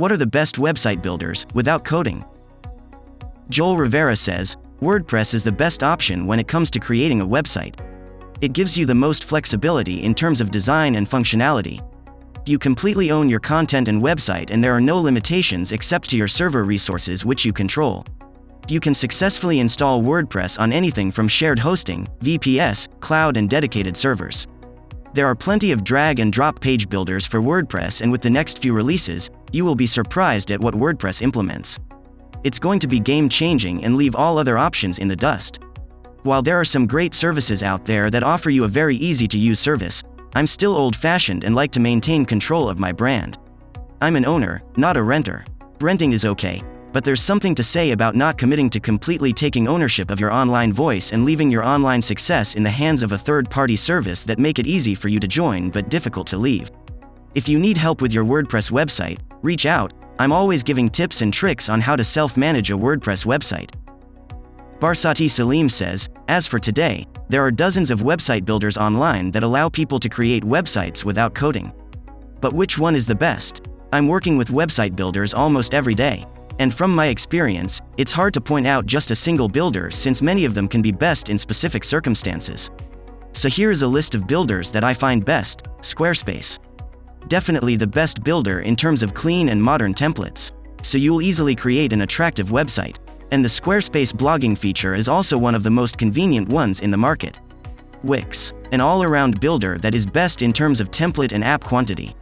What are the best website builders, without coding? Joel Rivera says, WordPress is the best option when it comes to creating a website. It gives you the most flexibility in terms of design and functionality. You completely own your content and website, and there are no limitations except to your server resources, which you control. You can successfully install WordPress on anything from shared hosting, VPS, cloud, and dedicated servers. There are plenty of drag-and-drop page builders for WordPress, and with the next few releases, you will be surprised at what WordPress implements. It's going to be game-changing and leave all other options in the dust. While there are some great services out there that offer you a very easy-to-use service, I'm still old-fashioned and like to maintain control of my brand. I'm an owner, not a renter. Renting is okay, but there's something to say about not committing to completely taking ownership of your online voice and leaving your online success in the hands of a third-party service that make it easy for you to join but difficult to leave. If you need help with your WordPress website, reach out. I'm always giving tips and tricks on how to self-manage a WordPress website. Barsati Salim says, as for today, there are dozens of website builders online that allow people to create websites without coding. But which one is the best? I'm working with website builders almost every day. And from my experience, it's hard to point out just a single builder since many of them can be best in specific circumstances. So here is a list of builders that I find best. Squarespace. Definitely the best builder in terms of clean and modern templates. So you'll easily create an attractive website. And the Squarespace blogging feature is also one of the most convenient ones in the market. Wix. An all-around builder that is best in terms of template and app quantity.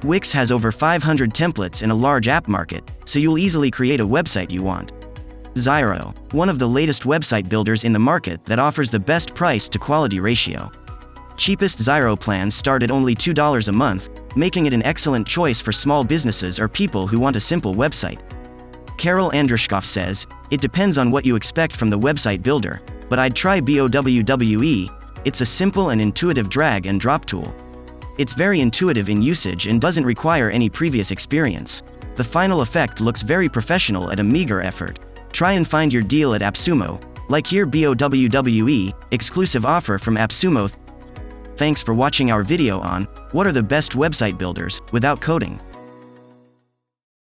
Wix has over 500 templates in a large app market, so you'll easily create a website you want. Zyro, one of the latest website builders in the market that offers the best price to quality ratio. Cheapest Zyro plans start at only $2 a month, making it an excellent choice for small businesses or people who want a simple website. Carol Andrushkov says, it depends on what you expect from the website builder, but I'd try BOWWE. It's a simple and intuitive drag and drop tool. It's very intuitive in usage and doesn't require any previous experience. The final effect looks very professional at a meager effort. Try and find your deal at AppSumo, like here BOWWE, exclusive offer from AppSumo. Thanks for watching our video on, what are the best website builders, without coding.